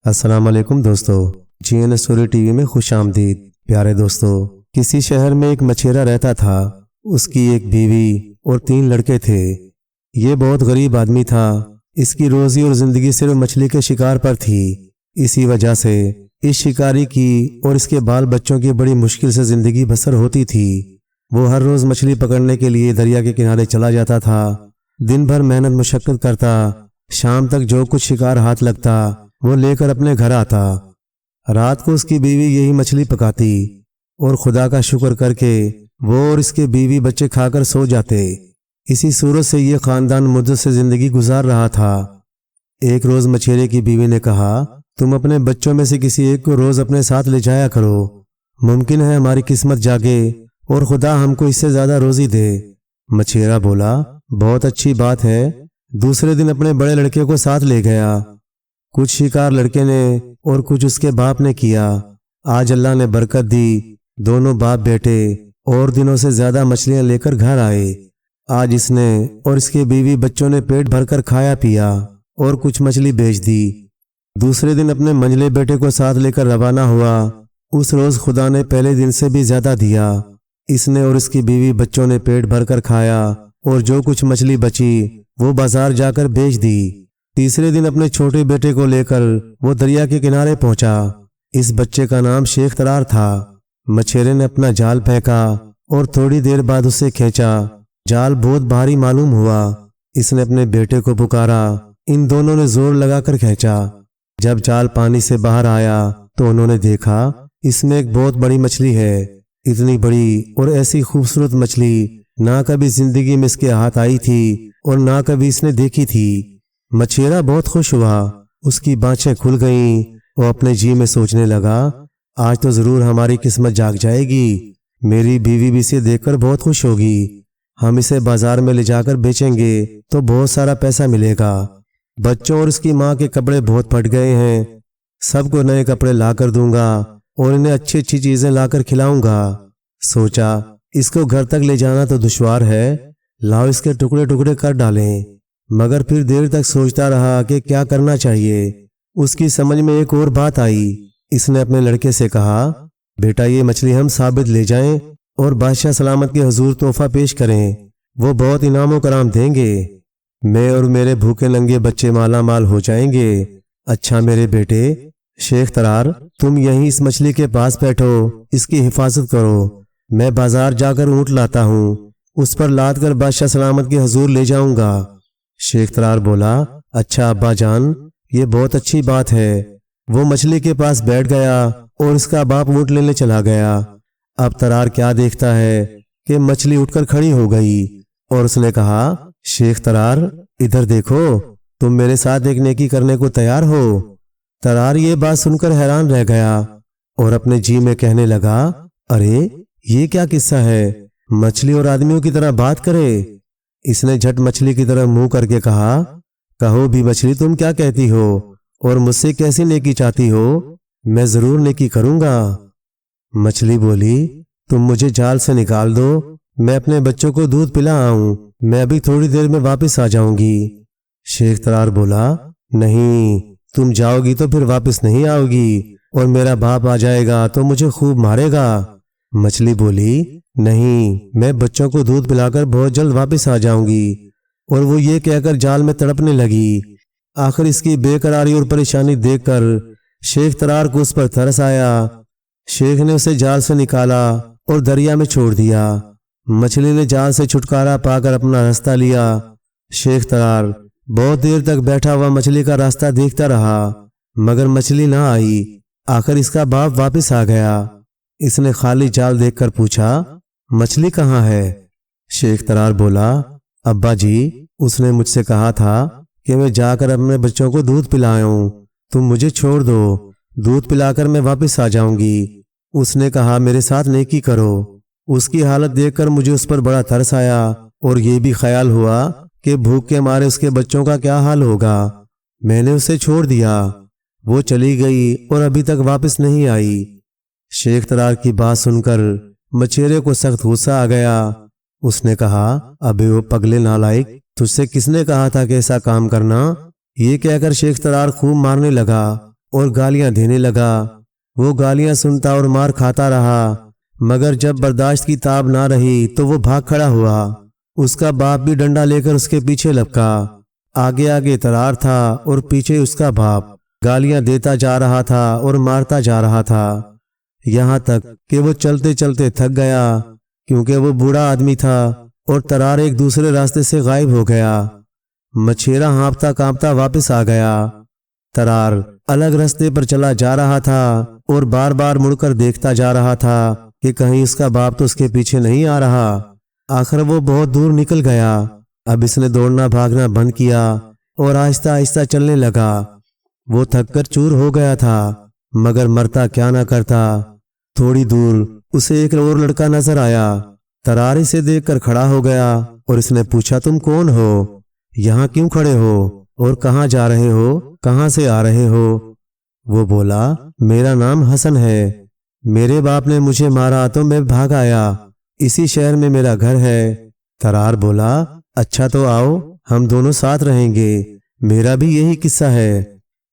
السلام علیکم دوستو، جی این اسٹوری ٹی وی میں خوش آمدید۔ پیارے دوستو، کسی شہر میں ایک مچھیرا رہتا تھا۔ اس کی ایک بیوی اور 3 لڑکے تھے۔ یہ بہت غریب آدمی تھا۔ اس کی روزی اور زندگی صرف مچھلی کے شکار پر تھی۔ اسی وجہ سے اس شکاری کی اور اس کے بال بچوں کی بڑی مشکل سے زندگی بسر ہوتی تھی۔ وہ ہر روز مچھلی پکڑنے کے لیے دریا کے کنارے چلا جاتا تھا۔ دن بھر محنت مشقت کرتا، شام تک جو کچھ شکار ہاتھ لگتا وہ لے کر اپنے گھر آتا۔ رات کو اس کی بیوی یہی مچھلی پکاتی اور خدا کا شکر کر کے وہ اور اس کے بیوی بچے کھا کر سو جاتے۔ اسی صورت سے یہ خاندان مدت سے زندگی گزار رہا تھا۔ ایک روز مچھیرے کی بیوی نے کہا، تم اپنے بچوں میں سے کسی ایک کو روز اپنے ساتھ لے جایا کرو، ممکن ہے ہماری قسمت جاگے اور خدا ہم کو اس سے زیادہ روزی دے۔ مچھیرا بولا، بہت اچھی بات ہے۔ دوسرے دن اپنے بڑے لڑکے کو ساتھ لے گیا۔ کچھ شکار لڑکے نے اور کچھ اس کے باپ نے کیا۔ آج اللہ نے برکت دی، دونوں باپ بیٹے اور دنوں سے زیادہ مچھلیاں لے کر گھر آئے۔ آج اس نے اور اس کے بیوی بچوں نے پیٹ بھر کر کھایا پیا اور کچھ مچھلی بیچ دی۔ دوسرے دن اپنے منجلے بیٹے کو ساتھ لے کر روانہ ہوا۔ اس روز خدا نے پہلے دن سے بھی زیادہ دیا۔ اس نے اور اس کی بیوی بچوں نے پیٹ بھر کر کھایا اور جو کچھ مچھلی بچی وہ بازار جا کر بیچ دی۔ تیسرے دن اپنے چھوٹے بیٹے کو لے کر وہ دریا کے کنارے پہنچا۔ اس بچے کا نام شیخ ترار تھا۔ مچھیرے نے اپنا جال پھینکا اور تھوڑی دیر بعد اسے کھینچا۔ جال بہت بھاری معلوم ہوا۔ اس نے اپنے بیٹے کو پکارا۔ ان دونوں نے زور لگا کر کھینچا۔ جب جال پانی سے باہر آیا تو انہوں نے دیکھا اس میں ایک بہت بڑی مچھلی ہے۔ اتنی بڑی اور ایسی خوبصورت مچھلی نہ کبھی زندگی میں اس کے ہاتھ آئی تھی اور نہ کبھی اس نے دیکھی تھی۔ مچھیرا بہت خوش ہوا۔ اس کی بانچیں کھل گئیں۔ وہ اپنے جی میں سوچنے لگا، آج تو ضرور ہماری قسمت جاگ جائے گی۔ میری بیوی بھی اسے دیکھ کر بہت خوش ہوگی۔ ہم اسے بازار میں لے جا کر بیچیں گے تو بہت سارا پیسہ ملے گا۔ بچوں اور اس کی ماں کے کپڑے بہت پھٹ گئے ہیں۔ سب کو نئے کپڑے لا کر دوں گا اور انہیں اچھی اچھی چیزیں لا کر کھلاؤں گا۔ سوچا اس کو گھر تک لے جانا تو دشوار ہے، لاؤ اس کے ٹکڑے ٹکڑے کر ڈالیں۔ مگر پھر دیر تک سوچتا رہا کہ کیا کرنا چاہیے۔ اس کی سمجھ میں ایک اور بات آئی۔ اس نے اپنے لڑکے سے کہا، بیٹا یہ مچھلی ہم ثابت لے جائیں اور بادشاہ سلامت کے حضور تحفہ پیش کریں، وہ بہت انعام و کرام دیں گے۔ میں اور میرے بھوکے ننگے بچے مالا مال ہو جائیں گے۔ اچھا میرے بیٹے شیخ ترار، تم یہیں اس مچھلی کے پاس بیٹھو، اس کی حفاظت کرو۔ میں بازار جا کر اونٹ لاتا ہوں، اس پر لاد کر بادشاہ سلامت کے حضور لے جاؤں گا۔ شیخ ترار بولا، اچھا ابا جان، یہ بہت اچھی بات ہے۔ وہ مچھلی کے پاس بیٹھ گیا اور اس کا باپ اونٹ لینے چلا گیا۔ اب ترار کیا دیکھتا ہے کہ مچھلی اٹھ کر کھڑی ہو گئی اور اس نے کہا، شیخ ترار ادھر دیکھو، تم میرے ساتھ ایک نیکی کرنے کو تیار ہو؟ ترار یہ بات سن کر حیران رہ گیا اور اپنے جی میں کہنے لگا، ارے یہ کیا قصہ ہے، مچھلی اور آدمیوں کی طرح بات کرے۔ اس نے جھٹ مچھلی کی طرف منہ کر کے کہا، کہو بھی مچھلی تم کیا کہتی ہو اور مجھ سے کیسی نیکی چاہتی ہو؟ میں ضرور نیکی کروں گا۔ مچھلی بولی، تم مجھے جال سے نکال دو، میں اپنے بچوں کو دودھ پلا آؤں، میں ابھی تھوڑی دیر میں واپس آ جاؤں گی۔ شیخ ترار بولا، نہیں، تم جاؤ گی تو پھر واپس نہیں آؤ گی اور میرا باپ آ جائے گا تو مجھے خوب مارے گا۔ مچھلی بولی، نہیں، میں بچوں کو دودھ پلا کر بہت جلد واپس آ جاؤں گی۔ اور وہ یہ کہہ کر جال میں تڑپنے لگی۔ آخر اس کی بے قراری اور پریشانی دیکھ کر شیخ ترار کو اس پر ترس آیا۔ شیخ نے اسے جال سے نکالا اور دریا میں چھوڑ دیا۔ مچھلی نے جال سے چھٹکارا پا کر اپنا راستہ لیا۔ شیخ ترار بہت دیر تک بیٹھا ہوا مچھلی کا راستہ دیکھتا رہا، مگر مچھلی نہ آئی۔ آخر اس کا باپ واپس آ گیا۔ اس نے خالی جال دیکھ کر پوچھا، مچھلی کہاں ہے؟ شیخ ترار بولا، ابا جی، اس نے مجھ سے کہا تھا کہ میں جا کر اپنے بچوں کو دودھ پلاؤں، تم مجھے چھوڑ دو، دودھ پلا کر میں واپس آ جاؤں گی۔ اس نے کہا میرے ساتھ نیکی کرو۔ اس کی حالت دیکھ کر مجھے اس پر بڑا ترس آیا اور یہ بھی خیال ہوا کہ بھوک کے مارے اس کے بچوں کا کیا حال ہوگا۔ میں نے اسے چھوڑ دیا۔ وہ چلی گئی اور ابھی تک واپس نہیں آئی۔ شیخ ترار کی بات سن کر مچھیرے کو سخت غصہ آ گیا۔ اس نے کہا، ابے وہ پگلے نالائق، تجھ سے کس نے کہا تھا کہ ایسا کام کرنا؟ یہ کہہ کر شیخ ترار خوب مارنے لگا اور گالیاں دینے لگا۔ وہ گالیاں سنتا اور مار کھاتا رہا، مگر جب برداشت کی تاب نہ رہی تو وہ بھاگ کھڑا ہوا۔ اس کا باپ بھی ڈنڈا لے کر اس کے پیچھے لپکا۔ آگے آگے ترار تھا اور پیچھے اس کا باپ گالیاں دیتا جا رہا تھا اور مارتا جا رہا تھا، یہاں تک کہ وہ چلتے چلتے تھک گیا، کیونکہ وہ بوڑھا آدمی تھا، اور ترار ایک دوسرے راستے سے غائب ہو گیا۔ مچھیرا ہانپتا کانپتا واپس آ گیا۔ ترار الگ راستے پر چلا جا رہا تھا اور بار بار مڑ کر دیکھتا جا رہا تھا کہ کہیں اس کا باپ تو اس کے پیچھے نہیں آ رہا۔ آخر وہ بہت دور نکل گیا۔ اب اس نے دوڑنا بھاگنا بند کیا اور آہستہ آہستہ چلنے لگا۔ وہ تھک کر چور ہو گیا تھا، مگر مرتا کیا نہ کرتا۔ تھوڑی دور اسے ایک اور لڑکا نظر آیا۔ ترار اسے دیکھ کر کھڑا ہو گیا اور اس نے پوچھا، تم کون ہو؟ یہاں کیوں کھڑے ہو اور کہاں جا رہے ہو؟ کہاں سے آ رہے ہو؟ وہ بولا، میرا نام حسن ہے، میرے باپ نے مجھے مارا تو میں بھاگ آیا، اسی شہر میں میرا گھر ہے۔ ترار بولا، اچھا تو آؤ، ہم دونوں ساتھ رہیں گے، میرا بھی یہی قصہ ہے۔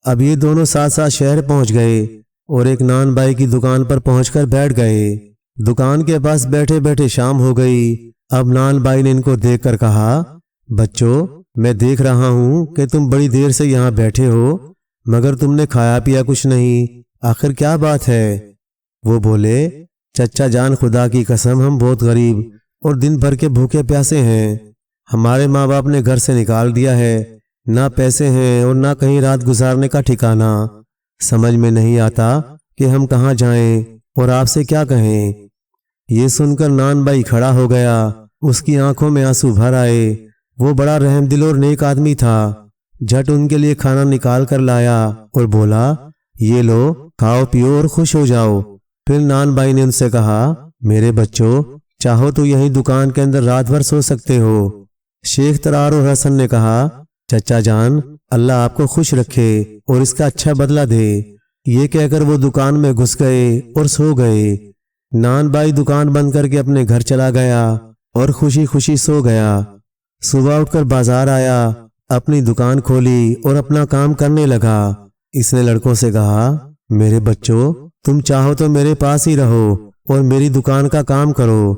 اب یہ دونوں ساتھ ساتھ شہر پہنچ گئے اور ایک نان بائی کی دکان پر پہنچ کر بیٹھ گئے۔ دکان کے پاس بیٹھے بیٹھے شام ہو گئی۔ اب نان بائی نے ان کو دیکھ کر کہا، بچوں، میں دیکھ رہا ہوں کہ تم بڑی دیر سے یہاں بیٹھے ہو، مگر تم نے کھایا پیا کچھ نہیں، آخر کیا بات ہے؟ وہ بولے، چچا جان، خدا کی قسم ہم بہت غریب اور دن بھر کے بھوکے پیاسے ہیں، ہمارے ماں باپ نے گھر سے نکال دیا ہے، نہ پیسے ہیں اور نہ کہیں رات گزارنے کا ٹھکانہ، سمجھ میں نہیں آتا کہ ہم کہاں جائیں اور آپ سے کیا کہیں۔ یہ سن کر نان بائی کھڑا ہو گیا، اس کی آنکھوں میں آنسو بھر آئے۔ وہ بڑا رحم دل اور نیک آدمی تھا، جھٹ ان کے لیے کھانا نکال کر لایا اور بولا، یہ لو، کھاؤ پیو اور خوش ہو جاؤ۔ پھر نان بائی نے ان سے کہا، میرے بچوں، چاہو تو یہیں دکان کے اندر رات بھر سو سکتے ہو۔ شیخ ترار اور حسن نے کہا، چچا جان، اللہ آپ کو خوش رکھے اور اس کا اچھا بدلہ دے۔ یہ کہہ کر وہ دکان میں گھس گئے اور سو گئے۔ نان بائی دکان بند کر کے اپنے گھر چلا گیا اور خوشی خوشی سو گیا۔ صبح اٹھ کر بازار آیا، اپنی دکان کھولی اور اپنا کام کرنے لگا۔ اس نے لڑکوں سے کہا، میرے بچوں، تم چاہو تو میرے پاس ہی رہو اور میری دکان کا کام کرو،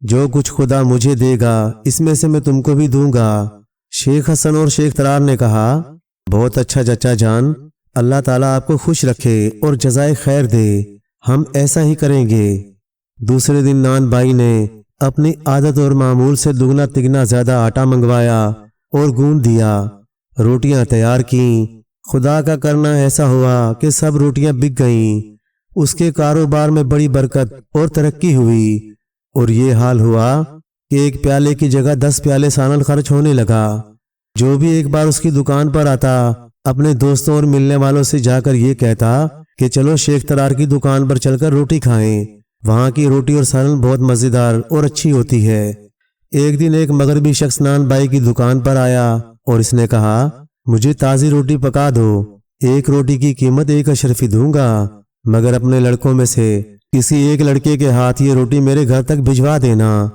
جو کچھ خدا مجھے دے گا اس میں سے میں تم کو بھی دوں گا۔ شیخ حسن اور شیخ ترار نے کہا، بہت اچھا چچا جان، اللہ تعالیٰ آپ کو خوش رکھے اور جزائے خیر دے، ہم ایسا ہی کریں گے۔ دوسرے دن نان بائی نے اپنی عادت اور معمول سے دگنا تگنا زیادہ آٹا منگوایا اور گوندھ دیا، روٹیاں تیار کیں۔ خدا کا کرنا ایسا ہوا کہ سب روٹیاں بک گئیں۔ اس کے کاروبار میں بڑی برکت اور ترقی ہوئی، اور یہ حال ہوا کہ ایک پیالے کی جگہ 10 پیالے سالن خرچ ہونے لگا۔ جو بھی ایک بار اس کی دکان پر آتا، اپنے دوستوں اور ملنے والوں سے جا کر یہ کہتا کہ چلو شیخ ترار کی دکان پر چل کر روٹی کھائیں، وہاں کی روٹی اور سالن بہت مزیدار اور اچھی ہوتی ہے۔ ایک دن ایک مغربی شخص نان بائی کی دکان پر آیا اور اس نے کہا، مجھے تازی روٹی پکا دو، ایک روٹی کی قیمت 1 اشرفی دوں گا، مگر اپنے لڑکوں میں سے کسی ایک لڑکے کے ہاتھ یہ روٹی میرے گھر تک بھجوا دینا۔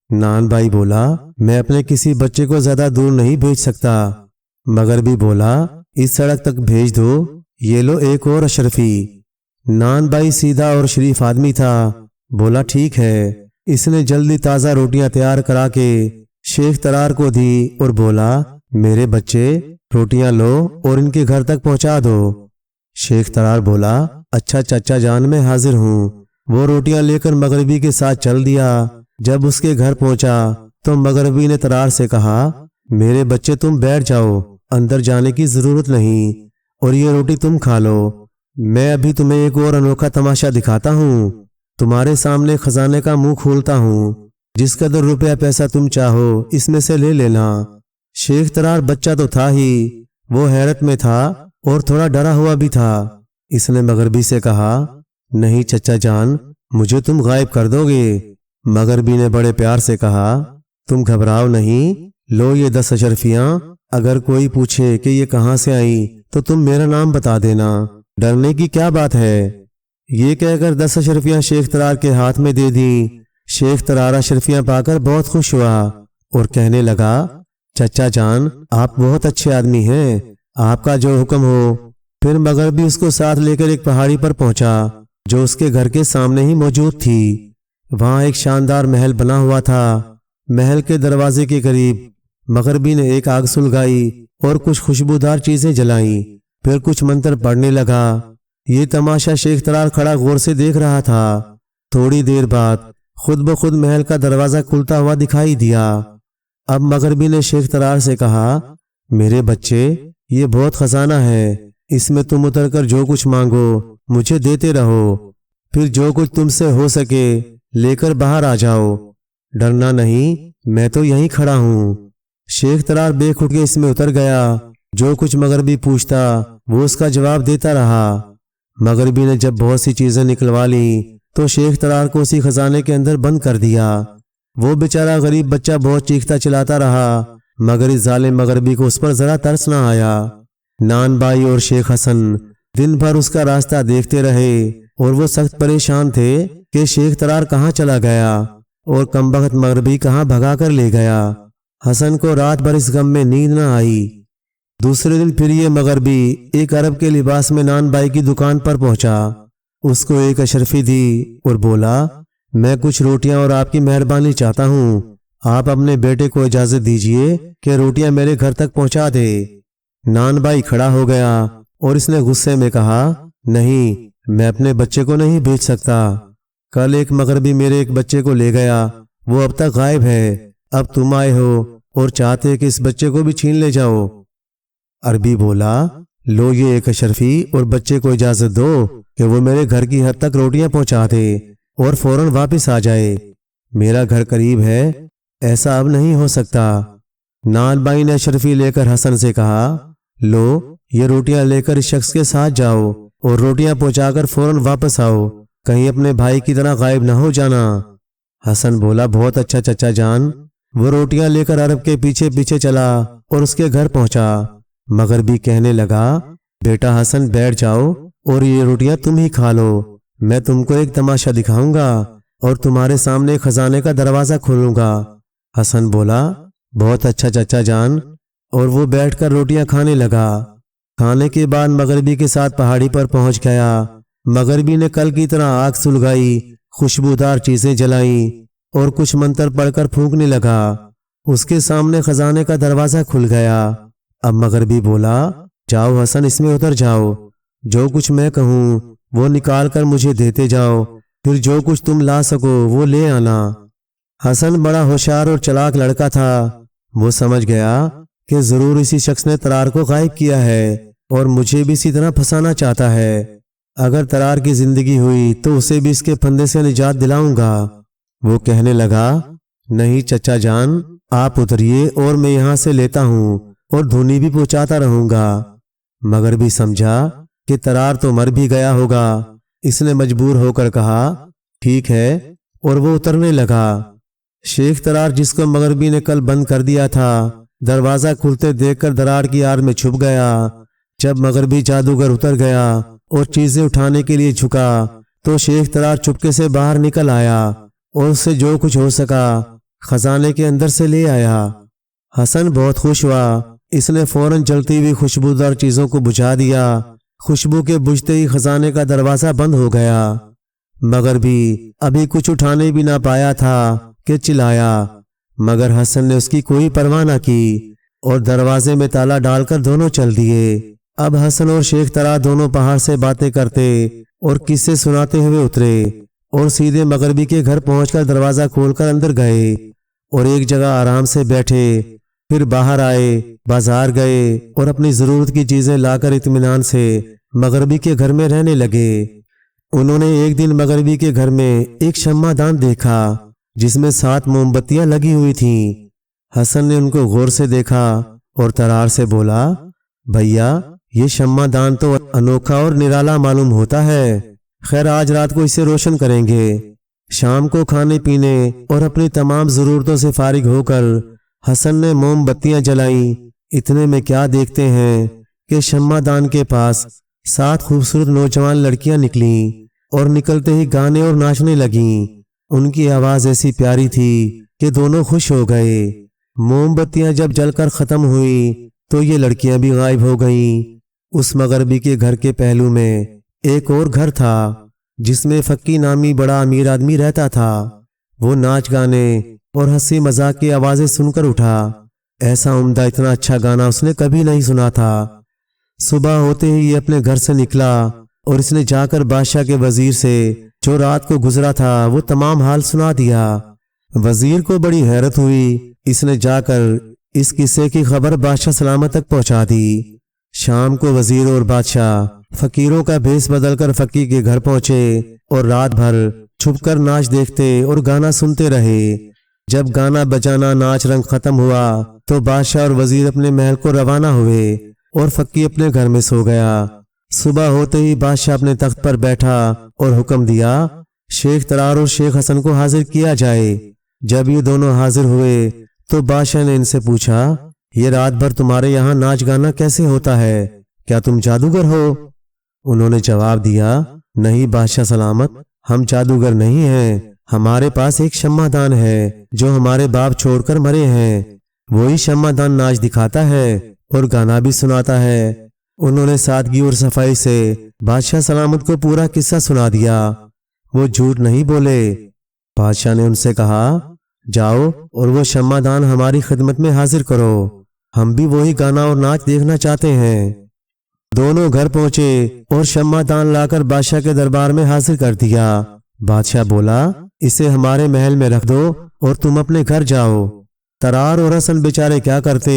نان بائی بولا، میں اپنے کسی بچے کو زیادہ دور نہیں بھیج سکتا۔ مغربی بولا، اس سڑک تک بھیج دو، یہ لو 1 اور اشرفی۔ نان بائی سیدھا اور شریف آدمی تھا، بولا ٹھیک ہے۔ اس نے جلدی تازہ روٹیاں تیار کرا کے شیخ ترار کو دی اور بولا، میرے بچے، روٹیاں لو اور ان کے گھر تک پہنچا دو۔ شیخ ترار بولا، اچھا چچا جان، میں حاضر ہوں۔ وہ روٹیاں لے کر مغربی کے ساتھ چل دیا۔ جب اس کے گھر پہنچا تو مغربی نے ترار سے کہا، میرے بچے، تم بیٹھ جاؤ، اندر جانے کی ضرورت نہیں، اور یہ روٹی تم کھا لو، میں ابھی تمہیں ایک اور انوکھا تماشا دکھاتا ہوں۔ تمہارے سامنے خزانے کا منہ کھولتا ہوں، جس قدر روپیہ پیسہ تم چاہو اس میں سے لے لینا۔ شیخ ترار بچہ تو تھا ہی، وہ حیرت میں تھا اور تھوڑا ڈرا ہوا بھی تھا۔ اس نے مغربی سے کہا، نہیں چچا جان، مجھے تم غائب کر دو گے۔ مغربی نے بڑے پیار سے کہا، تم گھبراؤ نہیں، لو یہ 10 اشرفیاں، اگر کوئی پوچھے کہ یہ کہاں سے آئی تو تم میرا نام بتا دینا، ڈرنے کی کیا بات ہے۔ یہ کہہ کر 10 اشرفیاں شیخ ترار کے ہاتھ میں دے دیں۔ شیخ ترار اشرفیاں پا کر بہت خوش ہوا اور کہنے لگا، چچا جان، آپ بہت اچھے آدمی ہیں، آپ کا جو حکم ہو پھر مغربی اس کو ساتھ لے کر ایک پہاڑی پر پہنچا جو اس کے گھر کے سامنے ہی موجود تھی۔ وہاں ایک شاندار محل بنا ہوا تھا۔ محل کے دروازے کے قریب مغربی نے ایک آگ سلگائی اور کچھ خوشبودار چیزیں جلائیں، پھر کچھ منتر پڑھنے لگا۔ یہ تماشا شیخ ترار کھڑا غور سے دیکھ رہا تھا۔ تھوڑی دیر بعد خود بخود محل کا دروازہ کھلتا ہوا دکھائی دیا۔ اب مغربی نے شیخ ترار سے کہا، میرے بچے، یہ بہت خزانہ ہے، اس میں تم اتر کر جو کچھ مانگو مجھے دیتے رہو، پھر جو کچھ تم سے ہو سکے لے کر باہر آ جاؤ، ڈرنا نہیں، میں تو یہیں کھڑا ہوں۔ شیخ ترار بے کھٹ کے اس میں اتر گیا۔ جو کچھ مغربی پوچھتا وہ اس کا جواب دیتا رہا۔ مغربی نے جب بہت سی چیزیں نکلوا لیں تو شیخ ترار کو اسی خزانے کے اندر بند کر دیا۔ وہ بیچارہ غریب بچہ بہت چیختا چلاتا رہا، مگر اس ظالم مغربی کو اس پر ذرا ترس نہ آیا۔ نان بھائی اور شیخ حسن دن بھر اس کا راستہ دیکھتے رہے اور وہ سخت پریشان تھے کہ شیخ ترار کہاں چلا گیا اور کمبخت مغربی کہاں بھگا کر لے گیا۔ حسن کو رات بھر اس غم میں نیند نہ آئی۔ دوسرے دن پھر یہ مغربی ایک عرب کے لباس میں نان بھائی کی دکان پر پہنچا۔ اس کو ایک اشرفی دی اور بولا، میں کچھ روٹیاں اور آپ کی مہربانی چاہتا ہوں، آپ اپنے بیٹے کو اجازت دیجئے کہ روٹیاں میرے گھر تک پہنچا دے۔ نان بھائی کھڑا ہو گیا اور اس نے غصے میں کہا، نہیں، میں اپنے بچے کو نہیں بھیج سکتا۔ کل ایک مغربی میرے ایک بچے کو لے گیا، وہ اب تک غائب ہے، اب تم آئے ہو اور چاہتے کہ اس بچے کو بھی چھین لے جاؤ۔ عربی بولا، لو یہ ایک اشرفی اور بچے کو اجازت دو کہ وہ میرے گھر کی حد تک روٹیاں پہنچا دے اور فوراً واپس آ جائے، میرا گھر قریب ہے، ایسا اب نہیں ہو سکتا۔ نان بھائی نے اشرفی لے کر حسن سے کہا، لو یہ روٹیاں لے کر اس شخص کے ساتھ جاؤ اور روٹیاں پہنچا کر فوراً واپس آؤ، کہیں اپنے بھائی کی طرح غائب نہ ہو جانا۔ حسن بولا، بہت اچھا چچا جان۔ وہ روٹیاں لے کر عرب کے پیچھے پیچھے چلا اور اس کے گھر پہنچا۔ مغربی کہنے لگا، بیٹا حسن بیٹھ جاؤ اور یہ روٹیاں تم ہی کھا لو، میں تم کو ایک تماشا دکھاؤں گا اور تمہارے سامنے خزانے کا دروازہ کھولوں گا۔ حسن بولا، بہت اچھا چچا جان، اور وہ بیٹھ کر روٹیاں کھانے لگا۔ کھانے کے بعد مغربی کے ساتھ پہاڑی پر پہنچ گیا۔ مغربی نے کل کی طرح آگ سلگائی، خوشبودار چیزیں جلائیں اور کچھ منتر پڑھ کر پھونکنے لگا۔ اس کے سامنے خزانے کا دروازہ کھل گیا۔ اب مغربی بولا، جاؤ حسن، اس میں اتر جاؤ، جو کچھ میں کہوں وہ نکال کر مجھے دیتے جاؤ، پھر جو کچھ تم لا سکو وہ لے آنا۔ حسن بڑا ہوشیار اور چلاک لڑکا تھا۔ وہ سمجھ گیا کہ ضرور اسی شخص نے ترار کو غائب کیا ہے اور مجھے بھی اسی طرح پھنسانا چاہتا ہے۔ اگر ترار کی زندگی ہوئی تو اسے بھی اس کے پھندے سے نجات دلاؤں گا۔ وہ کہنے لگا، نہیں چچا جان، آپ اتریے اور میں یہاں سے لیتا ہوں اور دھونی بھی پہنچاتا رہوں گا۔ مغربی سمجھا کہ ترار تو مر بھی گیا ہوگا، اس نے مجبور ہو کر کہا، ٹھیک ہے، اور وہ اترنے لگا۔ شیخ ترار، جس کو مغربی نے کل بند کر دیا تھا، دروازہ کھلتے دیکھ کر درار کی آڑ میں چھپ گیا۔ جب مغربی جادوگر اتر گیا اور چیزیں اٹھانے کے لیے جھکا تو شیخ ترار چپکے سے باہر نکل آیا اور اس سے جو کچھ ہو سکا خزانے کے اندر سے لے آیا۔ حسن بہت خوش ہوا، اس نے فوراً جلتی ہوئی خوشبودار چیزوں کو بجھا دیا۔ خوشبو کے بجھتے ہی خزانے کا دروازہ بند ہو گیا۔ مغربی ابھی کچھ اٹھانے بھی نہ پایا تھا کہ چلایا، مگر حسن نے اس کی کوئی پرواہ نہ کی اور دروازے میں تالا ڈال کر دونوں چل دیے۔ اب حسن اور شیخ ترار دونوں پہاڑ سے باتیں کرتے اور قصے سناتے ہوئے اترے اور سیدھے مغربی کے گھر پہنچ کر دروازہ کھول کر اندر گئے اور ایک جگہ آرام سے بیٹھے، پھر باہر آئے، بازار گئے اور اپنی ضرورت کی چیزیں لا کر اطمینان سے مغربی کے گھر میں رہنے لگے۔ انہوں نے ایک دن مغربی کے گھر میں ایک شمع دان دیکھا جس میں 7 موم بتیاں لگی ہوئی تھیں۔ حسن نے ان کو غور سے دیکھا اور ترار سے بولا، بھیا یہ شمع دان تو انوکھا اور نرالا معلوم ہوتا ہے، خیر آج رات کو اسے روشن کریں گے۔ شام کو کھانے پینے اور اپنی تمام ضرورتوں سے فارغ ہو کر حسن نے موم بتیاں جلائیں۔ اتنے میں کیا دیکھتے ہیں کہ شمع دان کے پاس 7 خوبصورت نوجوان لڑکیاں نکلیں اور نکلتے ہی گانے اور ناچنے لگیں۔ ان کی آواز ایسی پیاری تھی کہ دونوں خوش ہو گئے۔ موم بتیاں جب جل کر ختم ہوئیں تو یہ لڑکیاں بھی غائب ہو گئیں۔ उस मगरबी के घर के पहलू में एक और घर था जिसमें फक्की नामी बड़ा अमीर आदमी रहता था। वो नाच गाने और हंसी मजाक की आवाजें सुनकर उठा। ऐसा उम्दा इतना अच्छा गाना उसने कभी नहीं सुना था। सुबह होते ही ये अपने घर से निकला और इसने जाकर बादशाह के वजीर से जो रात को गुजरा था वो तमाम हाल सुना दिया। वजीर को बड़ी हैरत हुई। इसने जाकर इस किस्से की खबर बादशाह सलामत तक पहुंचा दी। शाम को वजीर और बादशाह फकीरों का भेष बदलकर फकीर के घर पहुंचे और रात भर छुपकर नाच देखते और गाना सुनते रहे। जब गाना बजाना नाच रंग खत्म हुआ तो बादशाह और वजीर अपने महल को रवाना हुए और फकीर अपने घर में सो गया। सुबह होते ही बादशाह अपने तख्त पर बैठा और हुक्म दिया शेख तरार और शेख हसन को हाजिर किया जाए। जब ये दोनों हाजिर हुए तो बादशाह ने इनसे पूछा, ये रात भर तुम्हारे यहाँ नाच गाना कैसे होता है? क्या तुम जादूगर हो? उन्होंने जवाब दिया, नहीं बादशाह सलामत, हम जादूगर नहीं हैं। हमारे पास एक शम्मादान है जो हमारे बाप छोड़कर मरे हैं। वही शम्मादान नाच दिखाता है और गाना भी सुनाता है। उन्होंने सादगी और सफाई से बादशाह सलामत को पूरा किस्सा सुना दिया। वो झूठ नहीं बोले। बादशाह ने उनसे कहा, जाओ और वो शम्मादान हमारी खिदमत में हाजिर करो। हम भी वही गाना और नाच देखना चाहते हैं। दोनों घर पहुंचे और शम्मादान लाकर बादशाह के दरबार में हाजिर कर दिया। बादशाह बोला, इसे हमारे महल में रख दो और तुम अपने घर जाओ। तरार और हसन बेचारे क्या करते,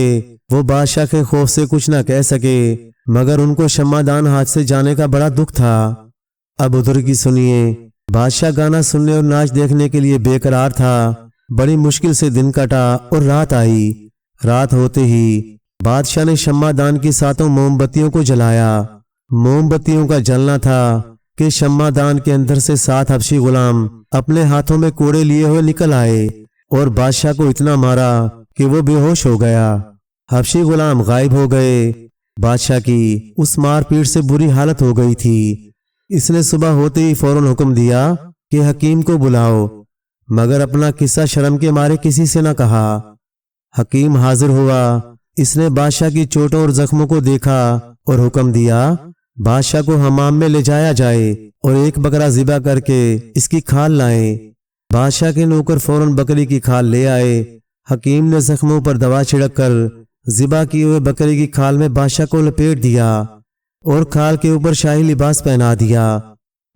वो बादशाह के खौफ से कुछ ना कह सके, मगर उनको शम्मादान हाथ से जाने का बड़ा दुख था। अब उधर की सुनिए। बादशाह गाना सुनने और नाच देखने के लिए बेकरार था। बड़ी मुश्किल से दिन कटा और रात आई। रात होते ही बादशाह ने शम्मादान की 7 मोमबत्तियों को जलाया। मोमबत्तियों का जलना था कि शम्मादान के अंदर से 7 हबशी गुलाम अपने हाथों में कोड़े लिए हुए निकल आए और बादशाह को इतना मारा कि वो बेहोश हो गया। हबशी गुलाम गायब हो गए। बादशाह की उस मारपीट से बुरी हालत हो गई थी। इसने सुबह होते ही फौरन हुक्म दिया कि हकीम को बुलाओ, मगर अपना किस्सा शर्म के मारे किसी से न कहा। हकीम हाजिर हुआ। इसने बादशाह की चोटों और जख्मों को देखा और हुक्म दिया, बादशाह को हमाम में ले जाया जाए और एक बकरा ज़िबा करके इसकी खाल लाएं। बादशाह के नौकर फौरन बकरी की खाल ले आए। हकीम ने जख्मों पर दवा छिड़क कर ज़िबा किए हुए बकरी की खाल में बादशाह को लपेट दिया और खाल के ऊपर शाही लिबास पहना दिया।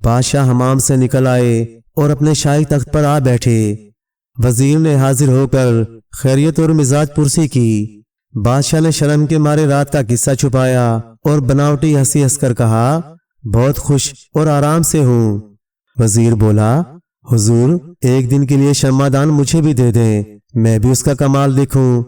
बादशाह हमाम से निकल आए और अपने शाही तख्त पर आ बैठे। वजीर ने हाजिर होकर खैरियत और मिजाज पुरसी की। बादशाह ने शर्म के मारे रात का किस्सा छुपाया और बनावटी हंसी हंसकर कहा, बहुत खुश और आराम से हूँ। वजीर बोला, हुजूर एक दिन के लिए शम्मादान मुझे भी दे दें, मैं भी उसका कमाल देखूं।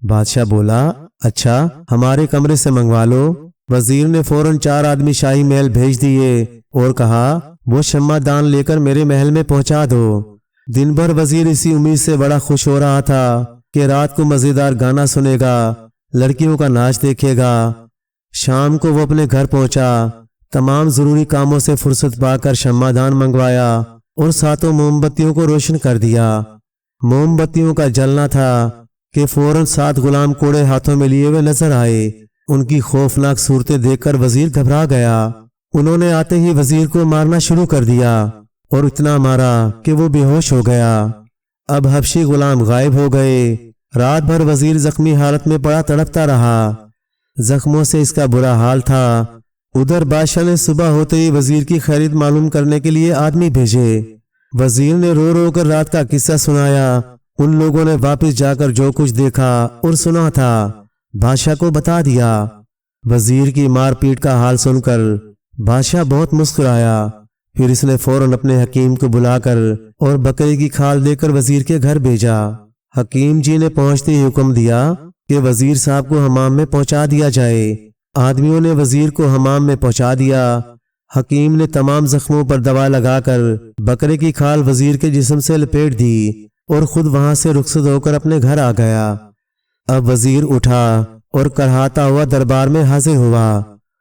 बादशाह बोला, अच्छा हमारे कमरे से मंगवा लो। वजीर ने फौरन 4 आदमी शाही महल भेज दिए और कहा, वो शम्मादान लेकर मेरे महल में पहुंचा दो। दिन भर वजीर इसी उम्मीद से बड़ा खुश हो रहा था कि रात को मजेदार गाना सुनेगा, लड़कियों का नाच देखेगा। शाम को वो अपने घर पहुंचा। तमाम जरूरी कामों से फुर्सत पाकर शम्मादान मंगवाया और 7 मोमबत्तियों को रोशन कर दिया। मोमबत्तियों का जलना था कि फौरन 7 गुलाम कोड़े हाथों में लिए हुए नजर आए। उनकी खौफनाक सूरतें देखकर वजीर घबरा गया। उन्होंने आते ही वजीर को मारना शुरू कर दिया और इतना मारा कि वो बेहोश हो गया। अब हबशी गुलाम गायब हो गए। रात भर वजीर जख्मी हालत में पड़ा तड़पता रहा। जख्मों से इसका बुरा हाल था। उधर बादशाह ने सुबह होते ही वजीर की खैरियत मालूम करने के लिए आदमी भेजे। वजीर ने रो रो कर रात का किस्सा सुनाया। उन लोगों ने वापस जाकर जो कुछ देखा और सुना था बादशाह को बता दिया। वजीर की मारपीट का हाल सुनकर बादशाह बहुत मुस्कुराया। फिर इसने फौरन अपने हकीम को बुलाकर और बकरी की खाल देकर वजीर के घर भेजा। हकीम जी ने पहुंचते ही हुक्म दिया कि वजीर साहब को हमाम में पहुंचा दिया जाए। आदमियों ने वजीर को हमाम में पहुंचा दिया। हकीम ने तमाम जख्मों पर दवा लगाकर बकरे की खाल वजीर के जिस्म से लपेट दी और खुद वहां से रुखसत होकर अपने घर आ गया। अब वजीर उठा और करहाता हुआ दरबार में हाजिर हुआ।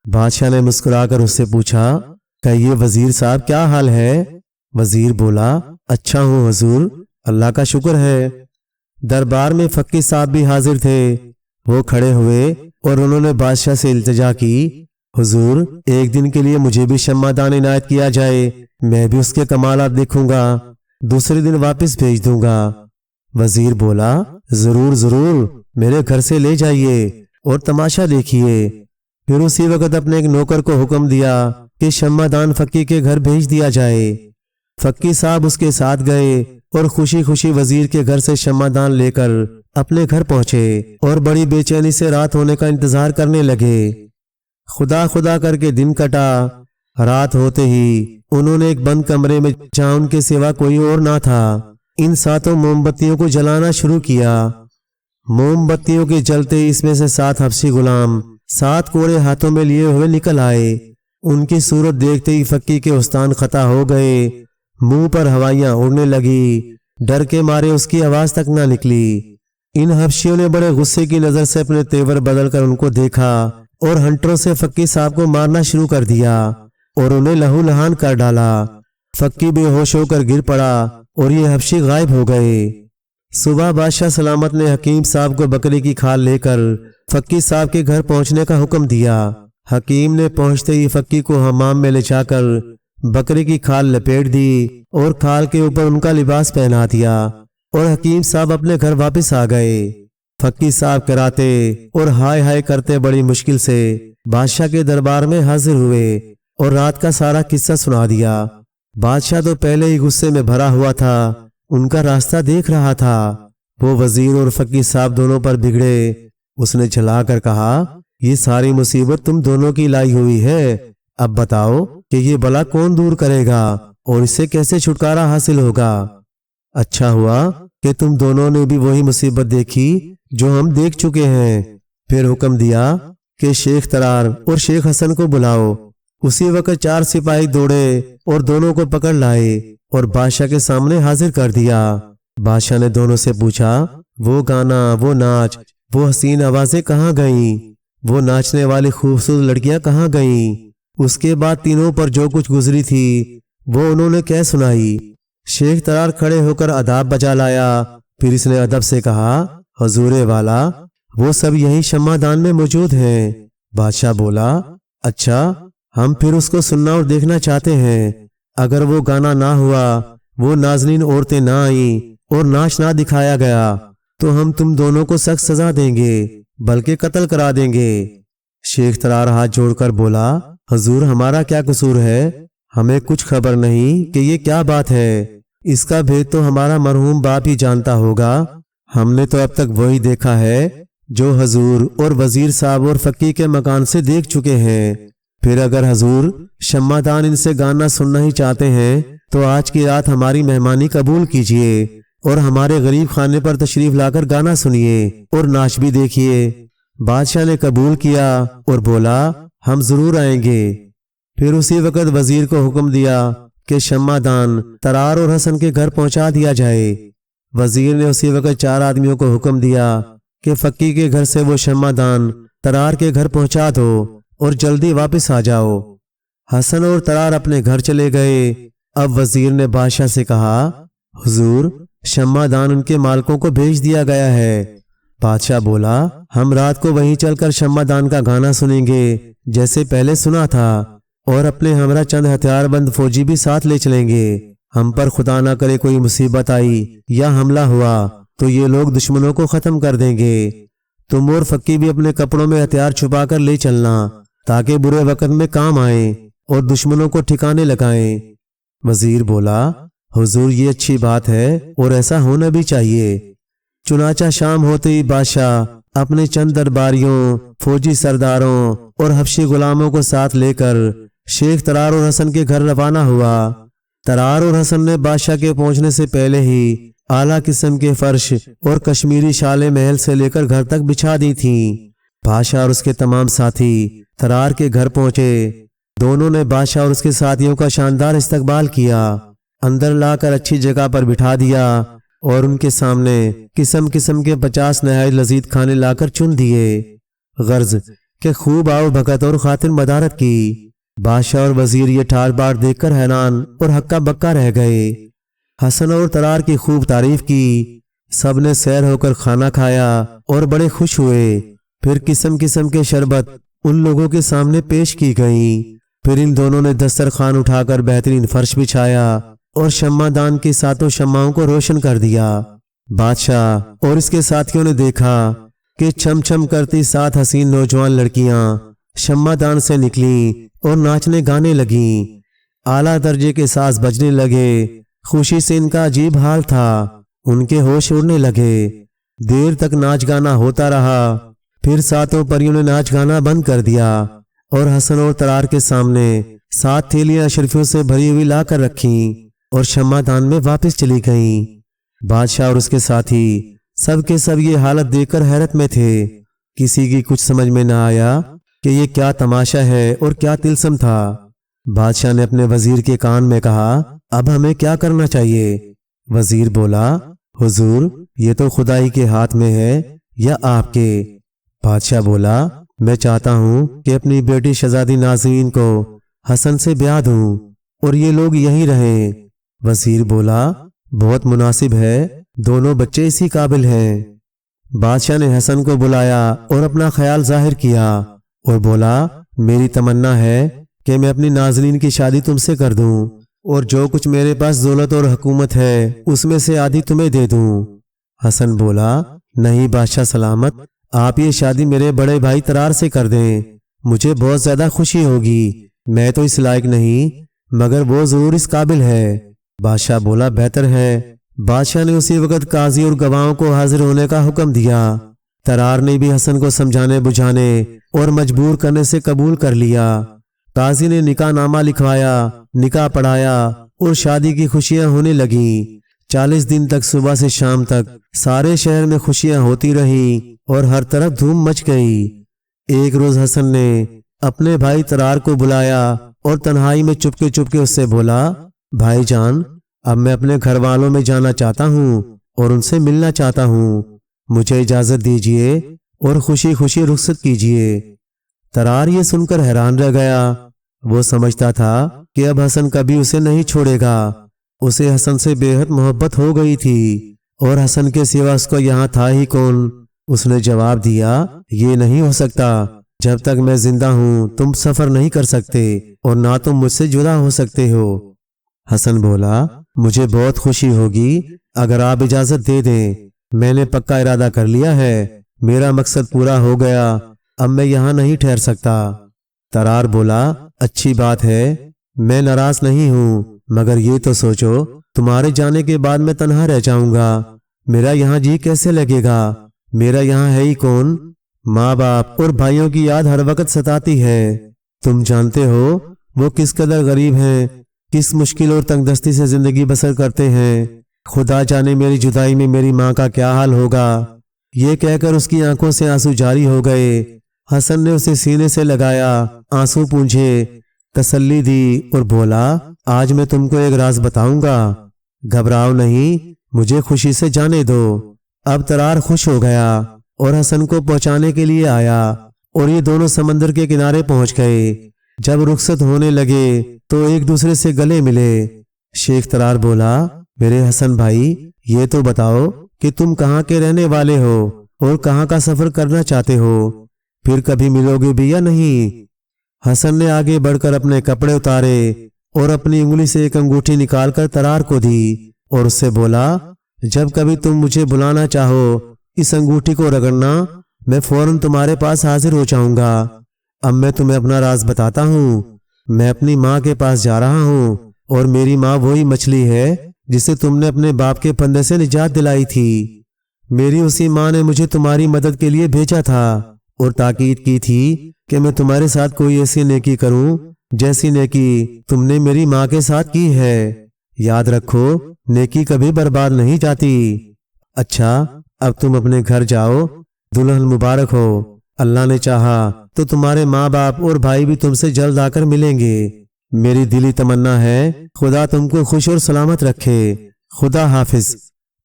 बादशाह ने मुस्कुराकर उससे पूछा, कहिए वजीर साहब क्या हाल है? वजीर बोला, अच्छा हूँ हुजूर, अल्लाह का शुक्र है। दरबार में फक्की साहब भी हाजिर थे। वो खड़े हुए और उन्होंने बादशाह से इल्तिजा की, हुजूर, एक दिन के लिए मुझे भी शम्मादान इनायत किया जाए, मैं भी उसके कमालात देखूंगा, दूसरे दिन वापस भेज दूंगा। वजीर बोला, जरूर जरूर, मेरे घर से ले जाइए और तमाशा देखिए। फिर उसी वक्त अपने एक नौकर को हुक्म दिया कि शम्मादान फक्की के घर भेज दिया जाए। फक्की साहब उसके साथ गए और खुशी खुशी वजीर के घर से शम्मादान लेकर अपने घर पहुंचे और बड़ी बेचैनी से रात होने का इंतजार करने लगे। खुदा खुदा करके दिन कटा। रात होते ही उन्होंने एक बंद कमरे में, जहां उनके सिवा कोई और ना था, इन 7 मोमबत्तियों को जलाना शुरू किया। मोमबत्तियों के जलते ही इसमें से 7 हबशी गुलाम 7 कोड़े हाथों में लिए हुए निकल आए। उनकी सूरत देखते ही फक्की के उस्तान खता हो गए। मुंह पर हवाइयां उड़ने लगी, डर के मारे उसकी आवाज तक ना निकली। इन हबशियों ने बड़े गुस्से की नजर से अपने तेवर बदलकर उनको देखा और हंटरों से फक्की साहब को मारना शुरू कर दिया और उन्हें लहू लहान कर डाला। फक्की बेहोश होकर गिर पड़ा और ये हबशी गायब हो गए। सुबह बादशाह सलामत ने हकीम साहब को बकरी की खाल लेकर फक्की साहब के घर पहुंचने का हुक्म दिया। हकीम ने पहुंचते ही फक्की को हमाम में ले जाकर बकरी की खाल लपेट दी और खाल के ऊपर उनका लिबास पहना दिया और हकीम साहब अपने घर वापस आ गए। फक्की साहब कराते और हाय हाय करते बड़ी मुश्किल से बादशाह के दरबार में हाजिर हुए और रात का सारा किस्सा सुना दिया। बादशाह तो पहले ही गुस्से में भरा हुआ था, उनका रास्ता देख रहा था। वो वजीर और फक्की साहब दोनों पर बिगड़े। उसने चलाकर कहा, ये सारी मुसीबत तुम दोनों की लाई हुई है। अब बताओ कि ये बला कौन दूर करेगा और इससे कैसे छुटकारा हासिल होगा। अच्छा हुआ कि तुम दोनों ने भी वही मुसीबत देखी जो हम देख चुके हैं। फिर हुक्म दिया कि शेख तरार और शेख हसन को बुलाओ। उसी वक्त 4 सिपाही दौड़े और दोनों को पकड़ लाए और बादशाह के सामने हाजिर कर दिया। बादशाह ने दोनों से पूछा, वो गाना, वो नाच, वो हसीन आवाजें कहाँ गईं? वो नाचने वाली खूबसूरत लड़कियां कहाँ गईं? उसके बाद तीनों पर जो कुछ गुजरी थी वो उन्होंने क्या सुनाई? शेख तरार खड़े होकर अदाब बजा लाया। फिर इसने अदब से कहा, हजूरे वाला, वो सब यही शम्मादान में मौजूद हैं। बादशाह बोला, अच्छा, हम फिर उसको सुनना और देखना चाहते हैं। अगर वो गाना ना हुआ, वो नाज़नीन औरतें ना आईं और नाच ना दिखाया गया तो हम तुम दोनों को सख्त सजा देंगे, बल्कि कत्ल करा देंगे। शेख तरार हाथ जोड़कर बोला, हजूर, हमारा क्या कसूर है? हमें कुछ खबर नहीं कि ये क्या बात है। इसका भेद तो हमारा मरहूम बाप ही जानता होगा। हमने तो अब तक वही देखा है जो हजूर और वजीर साहब और फक्की के मकान से देख चुके हैं। फिर अगर हजूर शम्मादान इनसे गाना सुनना ही चाहते हैं तो आज की रात हमारी मेहमानी कबूल कीजिए और हमारे गरीब खाने पर तशरीफ लाकर गाना सुनिए और नाच भी देखिए। बादशाह ने कबूल किया और बोला, हम जरूर आएंगे। फिर उसी वक्त वजीर को हुक्म दिया कि शम्मादान तरार और हसन के घर पहुंचा दिया जाए। वजीर ने उसी वक्त 4 आदमियों को हुक्म दिया कि फक्की के घर से वो शम्मादान तरार के घर पहुंचा दो और जल्दी वापस आ जाओ। हसन और तरार अपने घर चले गए। अब वजीर ने बादशाह से कहा, हुजूर, शम्मादान उनके मालकों को भेज दिया गया है। बादशाह बोला, हम रात को वहीं चलकर शम्मादान का गाना सुनेंगे जैसे पहले सुना था और अपने हमरा चंद हथियारबंद फौजी भी साथ ले चलेंगे। हम पर खुदा ना करे कोई मुसीबत आई या हमला हुआ तो ये लोग दुश्मनों को खत्म कर देंगे। तुम और फक्की भी अपने कपड़ों में हथियार छुपा कर ले चलना ताकि बुरे वक्त में काम आए और दुश्मनों को ठिकाने लगाएं। वजीर बोला, हुजूर, ये अच्छी बात है और ऐसा होना भी चाहिए। चुनाचा शाम होते ही बादशाह अपने चंद दरबारियों, फौजी सरदारों और हबशी गुलामों को साथ लेकर शेख तरार और हसन के घर रवाना हुआ। तरार और हसन ने बादशाह के पहुंचने से पहले ही आला किस्म के फर्श और कश्मीरी शालें महल से लेकर घर तक बिछा दी थीं। बादशाह और उसके तमाम साथी तरार के घर पहुंचे। दोनों ने बादशाह और उसके साथियों का शानदार इस्तकबाल किया, अंदर लाकर अच्छी जगह पर बिठा दिया और उनके सामने किस्म किस्म के 50 नहायत लजीज खाने लाकर चुन दिए। गर्ज के खूब आओ भगत और खातिर मदारत की। बादशाह और वजीर ये ठाट बाट देखकर हैरान और हक्का बक्का रह गए। हसन और तरार की खूब तारीफ की। सब ने सैर होकर खाना खाया और बड़े खुश हुए। फिर किस्म किस्म के शरबत उन लोगों के सामने पेश की गईं। फिर इन दोनों ने दस्तरखान उठाकर बेहतरीन फर्श बिछाया और शम्मादान की सातों शम्माओं को रोशन कर दिया। बादशाह और इसके साथियों ने देखा कि छम छम करती 7 हसीन नौजवान लड़कियां शम्मादान से निकली और नाचने गाने लगीं। आला दर्जे के साज बजने लगे। खुशी से इनका अजीब हाल था। उनके होश उड़ने लगे। देर तक नाच गाना होता रहा। फिर सातों परियों ने नाच गाना बंद कर दिया और हसन और तरार के सामने 7 थैलियां अशरफियों से भरी हुई ला कर रखी और शम्मादान में वापस चली गईं। बादशाह और उसके साथी सब के सब ये हालत देखकर हैरत में थे। किसी की कुछ समझ में न आया कि ये क्या तमाशा है और क्या तिलस्म था। बादशाह ने अपने वजीर के कान में कहा, अब हमें क्या करना चाहिए? वजीर बोला, हुजूर, ये तो खुदाई के हाथ में है या आपके? बादशाह बोला, मैं चाहता हूं कि अपनी बेटी शहजादी नाज़रीन को हसन से ब्याह दूं और ये लोग यहीं रहें। वजीर बोला, बहुत मुनासिब है, दोनों बच्चे इसी काबिल हैं। बादशाह ने हसन को बुलाया और अपना ख्याल जाहिर किया और बोला, मेरी तमन्ना है कि मैं अपनी नाज़रीन की शादी तुमसे कर दूं और जो कुछ मेरे पास दौलत और हुकूमत है उसमें से आधी तुम्हें दे दूं। हसन बोला, नहीं बादशाह सलामत, आप ये शादी मेरे बड़े भाई तरार से कर दें, मुझे बहुत ज्यादा खुशी होगी। मैं तो इस लायक नहीं, मगर वो जरूर इस काबिल है। बादशाह बोला, बेहतर है। बादशाह ने उसी वक्त काजी और गवाहों को हाजिर होने का हुक्म दिया। तरार ने भी हसन को समझाने बुझाने और मजबूर करने से कबूल कर लिया। काजी ने निकाह नामा लिखवाया, निकाह पढ़ाया और शादी की खुशियां होने लगी। 40 दिन तक सुबह से शाम तक सारे शहर में खुशियां होती रही और हर तरफ धूम मच गई। एक रोज हसन ने अपने भाई तरार को बुलाया और तन्हाई में चुपके चुपके उससे बोला, भाईजान, अब मैं अपने घर वालों में जाना चाहता हूँ और उनसे मिलना चाहता हूँ। मुझे इजाजत दीजिए और खुशी खुशी रुखसत कीजिए। तरार ये सुनकर हैरान रह गया। वो समझता था कि अब हसन कभी उसे नहीं छोड़ेगा। उसे हसन से बेहद मोहब्बत हो गई थी और हसन के सिवा उसको यहाँ था ही कौन। उसने जवाब दिया, ये नहीं हो सकता। जब तक मैं जिंदा हूँ तुम सफर नहीं कर सकते और ना तुम मुझसे जुदा हो सकते हो। हसन बोला, मुझे बहुत खुशी होगी अगर आप इजाजत दे दें। मैंने पक्का इरादा कर लिया है, मेरा मकसद पूरा हो गया, अब मैं यहाँ नहीं ठहर सकता। तरार बोला, अच्छी बात है, मैं नाराज नहीं हूँ, मगर ये तो सोचो तुम्हारे जाने के बाद मैं तन्हा रह जाऊंगा। मेरा यहाँ जी कैसे लगेगा? मेरा यहाँ है ही कौन? माँ बाप और भाइयों की याद हर वक्त सताती है। तुम जानते हो वो किस कदर गरीब हैं, किस मुश्किल और तंगदस्ती से जिंदगी बसर करते हैं। खुदा जाने मेरी जुदाई में मेरी माँ का क्या हाल होगा। ये कहकर उसकी आंखों से आंसू जारी हो गए। हसन ने उसे सीने से लगाया, आंसू पूंझे, तसल्ली दी और बोला, आज मैं तुमको एक राज बताऊंगा, घबराओ नहीं, मुझे खुशी से जाने दो। अब तरार खुश हो गया और हसन को पहुंचाने के लिए आया और ये दोनों समंदर के किनारे पहुंच गए। जब रुखसत होने लगे तो एक दूसरे से गले मिले। शेख तरार बोला, मेरे हसन भाई, ये तो बताओ कि तुम कहाँ के रहने वाले हो और कहाँ का सफर करना चाहते हो, फिर कभी मिलोगे भी या नहीं? हसन ने आगे बढ़कर अपने कपड़े उतारे और अपनी उंगली से एक अंगूठी निकालकर तरार को दी और उससे बोला, जब कभी तुम मुझे बुलाना चाहो इस अंगूठी को रगड़ना, मैं फौरन तुम्हारे पास हाजिर हो जाऊंगा। अब मैं तुम्हें अपना राज बताता हूँ। मैं अपनी माँ के पास जा रहा हूँ और मेरी माँ वही मछली है जिसे तुमने अपने बाप के फंदे से निजात दिलाई थी। मेरी उसी माँ ने मुझे तुम्हारी मदद के लिए भेजा था और ताकीद की थी कि मैं तुम्हारे साथ कोई ऐसी नेकी करूं जैसी नेकी तुमने मेरी माँ के साथ की है। याद रखो, नेकी कभी बर्बाद नहीं जाती। अच्छा, अब तुम अपने घर जाओ, दुल्हन मुबारक हो। अल्लाह ने चाहा तो तुम्हारे माँ बाप और भाई भी तुमसे जल्द आकर मिलेंगे। मेरी दिली तमन्ना है खुदा तुमको खुश और सलामत रखे। खुदा हाफिज।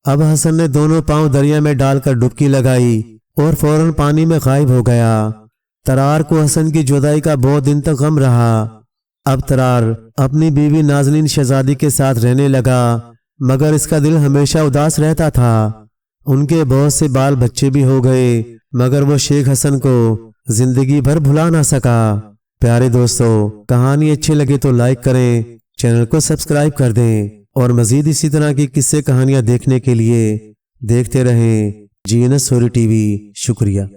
अब हसन ने दोनों पांव दरिया में डालकर डुबकी लगाई और फौरन पानी में गायब हो गया। तरार को हसन की जुदाई का बहुत दिन तक गम रहा। अब तरार अपनी बीवी नाज़नीन शहजादी के साथ रहने लगा, मगर इसका दिल हमेशा उदास रहता था। उनके बहुत से बाल बच्चे भी हो गए, मगर वो शेख हसन को जिंदगी भर भुला ना सका। प्यारे दोस्तों, कहानी अच्छी लगे तो लाइक करें, चैनल को सब्सक्राइब कर दें और मजीद इसी तरह की किस्से कहानियां देखने के लिए देखते रहें GNS स्टोरी टीवी। शुक्रिया।